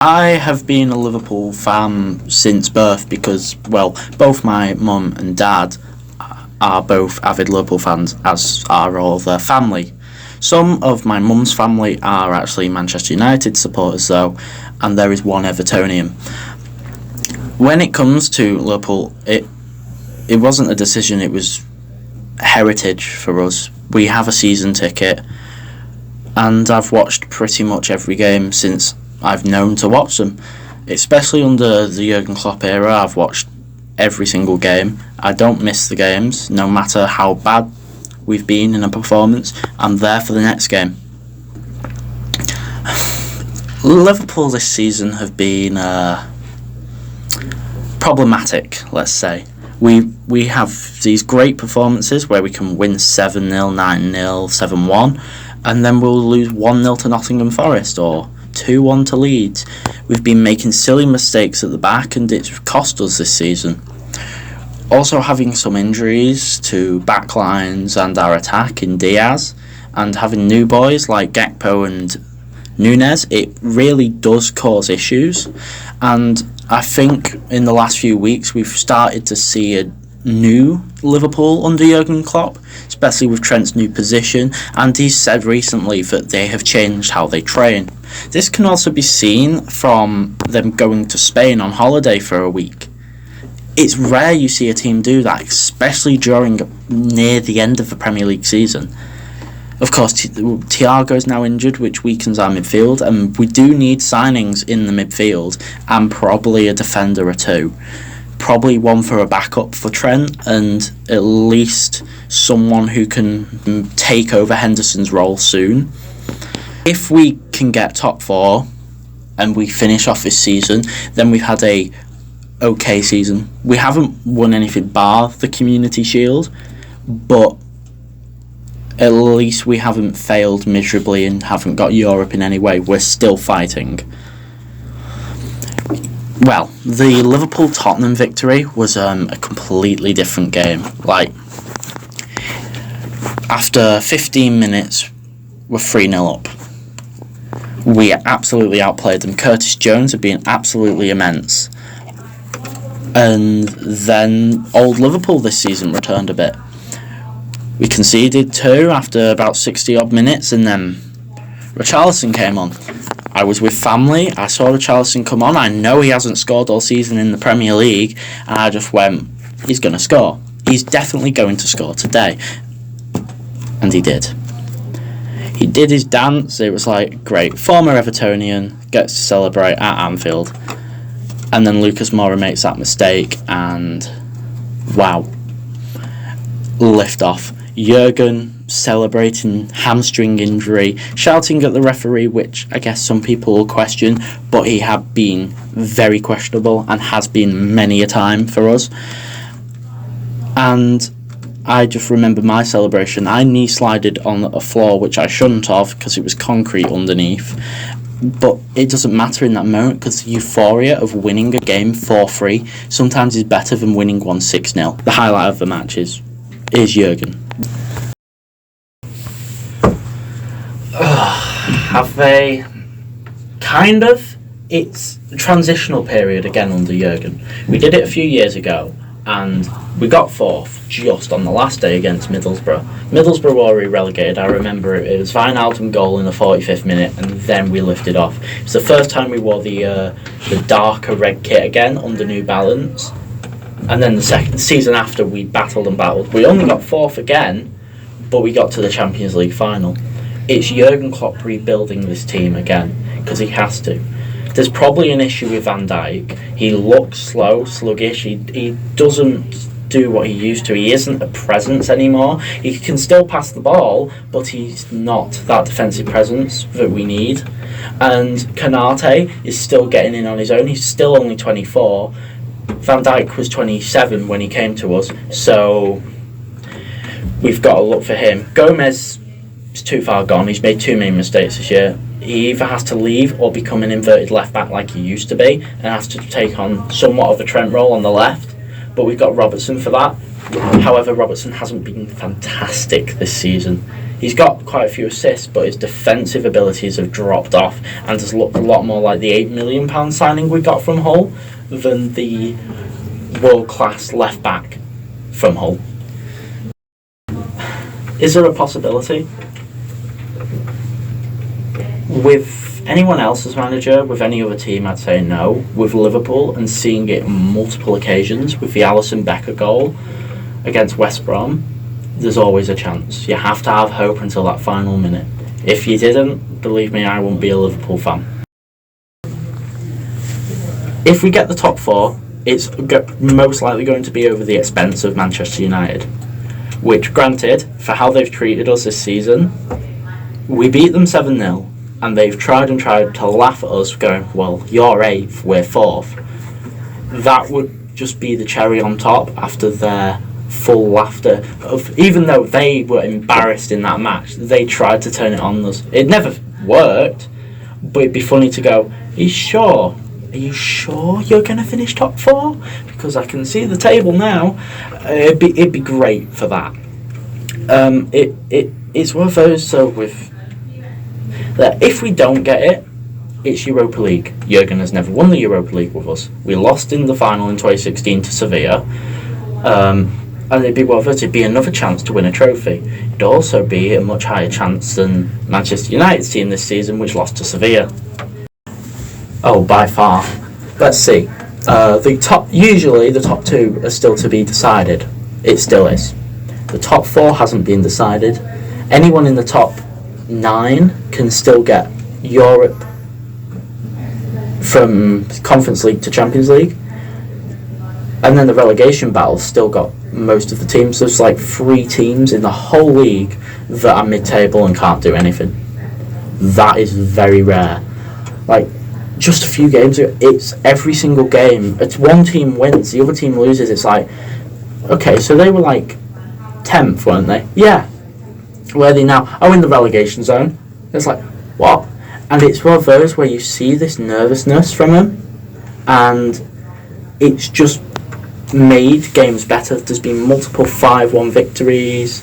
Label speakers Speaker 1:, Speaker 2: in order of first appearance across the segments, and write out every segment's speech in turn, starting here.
Speaker 1: I have been a Liverpool fan since birth because, well, both my mum and dad are both avid Liverpool fans, as are all their family. Some of my mum's family are actually Manchester United supporters, though, and there is one Evertonian. When it comes to Liverpool, it wasn't a decision, it was heritage for us. We have a season ticket, and I've watched pretty much every game since I've known to watch them. Especially under the Jurgen Klopp era, I've watched every single game. I don't miss the games, no matter how bad we've been in a performance. I'm there for the next game. Liverpool this season have been problematic, let's say. We have these great performances where we can win 7-0, 9-0, 7-1, and then we'll lose 1-0 to Nottingham Forest or 2-1 to Leeds. We've been making silly mistakes at the back, and it's cost us this season. Also having some injuries to backlines and our attack in Diaz, and having new boys like Gakpo and Nunes, it really does cause issues. And I think in the last few weeks we've started to see a new Liverpool under Jurgen Klopp, especially with Trent's new position, and he's said recently that they have changed how they train. This can also be seen from them going to Spain on holiday for a week. It's rare you see a team do that, especially near the end of the Premier League season. Of course, Thiago is now injured, which weakens our midfield, and we do need signings in the midfield, and probably a defender or two. Probably one for a backup for Trent, and at least someone who can take over Henderson's role soon. If we can get top four and we finish off this season, then we've had a okay season. We haven't won anything bar the Community Shield, but at least we haven't failed miserably and haven't got Europe in any way. We're still fighting. Well, the Liverpool-Tottenham victory was a completely different game. After 15 minutes, we're 3-0 up. We absolutely outplayed them. Curtis Jones had been absolutely immense. And then old Liverpool this season returned a bit. We conceded 2 after about 60-odd minutes, and then Richarlison came on. I was with family, I saw Richarlison come on, I know he hasn't scored all season in the Premier League, and I just went, he's going to score. He's definitely going to score today. And he did. He did his dance, it was like, great, former Evertonian, gets to celebrate at Anfield. And then Lucas Moura makes that mistake, and wow. Lift off. Jurgen celebrating hamstring injury, shouting at the referee, which I guess some people will question, but he had been very questionable and has been many a time for us. And I just remember my celebration. I knee slided on a floor which I shouldn't have because it was concrete underneath. But it doesn't matter in that moment because the euphoria of winning a game 4-3 sometimes is better than winning 1-6-0. The highlight of the match is Jurgen. Have they? Kind of. It's a transitional period again under Jurgen. We did it a few years ago and we got fourth just on the last day against Middlesbrough. Middlesbrough were already relegated. I remember it was Wijnaldum goal in the 45th minute and then we lifted off. It's the first time we wore the darker red kit again under New Balance. And then the season after we battled and battled. We only got fourth again, but we got to the Champions League final. It's Jurgen Klopp rebuilding this team again, because he has to. There's probably an issue with Van Dijk. He looks slow, sluggish, he doesn't do what he used to. He isn't a presence anymore. He can still pass the ball, but he's not that defensive presence that we need. And Konate is still getting in on his own. He's still only 24. Van Dijk was 27 when he came to us, so we've got to look for him. Gomez is too far gone. He's made too many mistakes this year. He either has to leave or become an inverted left back like he used to be and has to take on somewhat of a Trent role on the left, but we've got Robertson for that. However, Robertson hasn't been fantastic this season. He's got quite a few assists, but his defensive abilities have dropped off and has looked a lot more like the £8 million signing we got from Hull than the world-class left-back from Hull. Is there a possibility? With anyone else as manager, with any other team, I'd say no. With Liverpool, and seeing it on multiple occasions, with the Alisson Becker goal against West Brom, there's always a chance. You have to have hope until that final minute. If you didn't, believe me, I wouldn't be a Liverpool fan. If we get the top 4, it's most likely going to be over the expense of Manchester United, which, granted, for how they've treated us this season, we beat them 7-0, and they've tried to laugh at us, going, well, you're 8th, we're 4th. That would just be the cherry on top after their full laughter of, even though they were embarrassed in that match, they tried to turn it on us. It never worked, but it'd be funny to go, are you sure you're going to finish top 4? Because I can see the table now. It'd be great for that. It's one of those, so with that, if we don't get it, it's Europa League. Jurgen has never won the Europa League with us. We lost in the final in 2016 to Sevilla. And it'd be another chance to win a trophy. It'd also be a much higher chance than Manchester United's team this season, which lost to Sevilla. Oh, by far. Let's see. Usually the top 2 are still to be decided. It still is. The top 4 hasn't been decided. Anyone in the top 9 can still get Europe from Conference League to Champions League. And then the relegation battle's still got most of the teams. There's like 3 teams in the whole league that are mid-table and can't do anything. That is very rare. Like, just a few games ago, it's every single game. It's one team wins, the other team loses. It's like, okay, so they were like 10th, weren't they? Yeah. Where are they now? Oh, in the relegation zone. It's like, what? And it's one of those where you see this nervousness from them, and it's just made games better. There's been multiple 5-1 victories,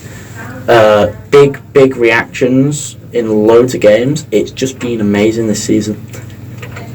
Speaker 1: big reactions in loads of games. It's just been amazing this season.